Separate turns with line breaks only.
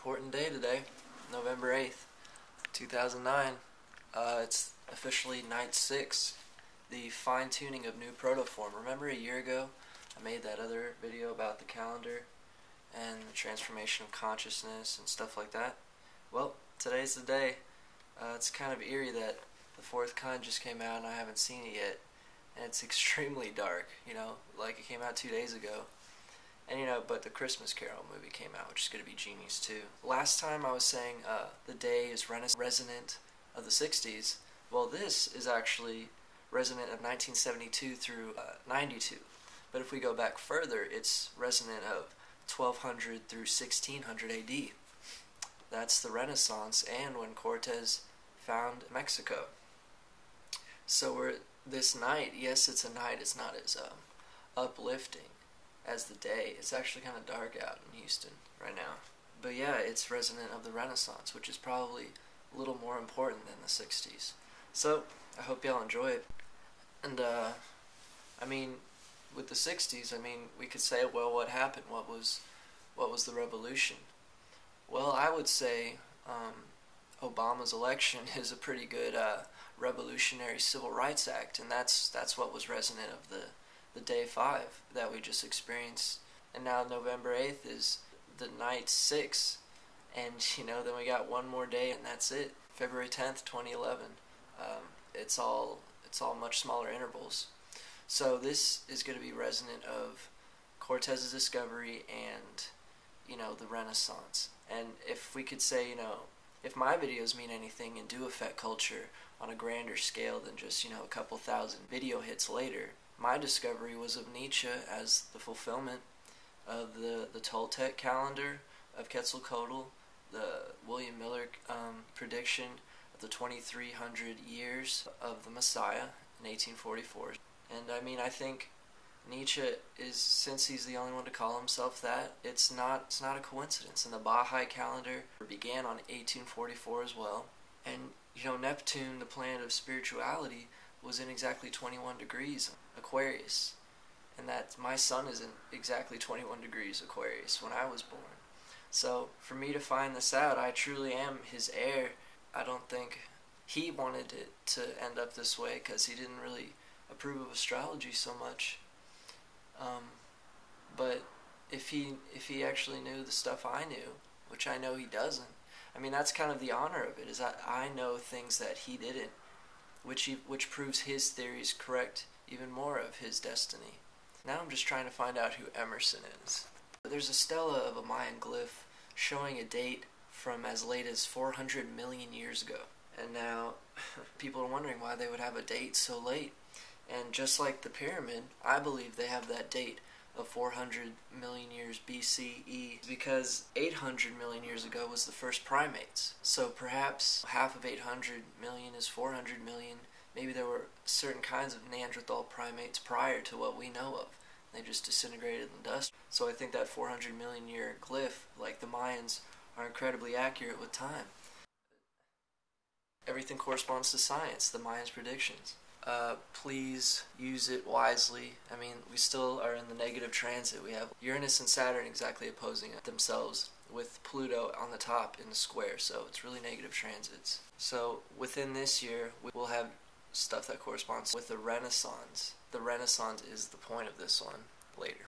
important day today, November 8th, 2009. It's officially night 6, the fine-tuning of new protoform. Remember a year ago I made that other video about the calendar and the transformation of consciousness and stuff like that? Well, today's the day. It's kind of eerie that the fourth kind just came out and I haven't seen it yet. And it's extremely dark, like it came out 2 days ago. And but the Christmas Carol movie came out, which is going to be genius too. Last time I was saying the day is resonant of the 60s. Well, this is actually resonant of 1972 through 92. But if we go back further, it's resonant of 1200 through 1600 AD. That's the Renaissance and when Cortez found Mexico. So this night, yes, it's a night, it's not as uplifting as the day. It's actually kind of dark out in Houston right now. But yeah, it's resonant of the Renaissance, which is probably a little more important than the 60s. So, I hope y'all enjoy it. And, with the 60s, we could say, well, what happened? What was the revolution? Well, I would say Obama's election is a pretty good revolutionary civil rights act, and that's what was resonant of the day 5 that we just experienced. And now November 8th is the night 6, and then we got one more day and that's it. February 10th, 2011. It's all much smaller intervals. So this is going to be resonant of Cortez's discovery and the Renaissance. And if we could say, if my videos mean anything and do affect culture on a grander scale than just a couple thousand video hits later, my discovery was of Nietzsche as the fulfillment of the Toltec calendar of Quetzalcoatl, the William Miller prediction of the 2300 years of the Messiah in 1844. And I think Nietzsche is, since he's the only one to call himself that, it's not a coincidence. And the Baha'i calendar began on 1844 as well. And Neptune, the planet of spirituality, was in exactly 21 degrees Aquarius, and that my sun is in exactly 21 degrees Aquarius when I was born. So for me to find this out, I truly am his heir. I don't think he wanted it to end up this way because he didn't really approve of astrology so much. But if he actually knew the stuff I knew, which I know he doesn't, that's kind of the honor of it, is that I know things that he didn't, which proves his theories correct even more of his destiny. Now I'm just trying to find out who Emerson is. There's a stela of a Mayan glyph showing a date from as late as 400 million years ago. And now people are wondering why they would have a date so late. And just like the pyramid, I believe they have that date of 400 million years BCE because 800 million years ago was the first primates. So perhaps half of 800 million is 400 million. Maybe there were certain kinds of Neanderthal primates prior to what we know of. They just disintegrated in the dust. So I think that 400 million year glyph, like the Mayans, are incredibly accurate with time. Everything corresponds to science, the Mayans' predictions. Please use it wisely. We still are in the negative transit. We have Uranus and Saturn exactly opposing themselves, with Pluto on the top in the square, so it's really negative transits. So within this year, we will have stuff that corresponds with the Renaissance. The Renaissance is the point of this one later.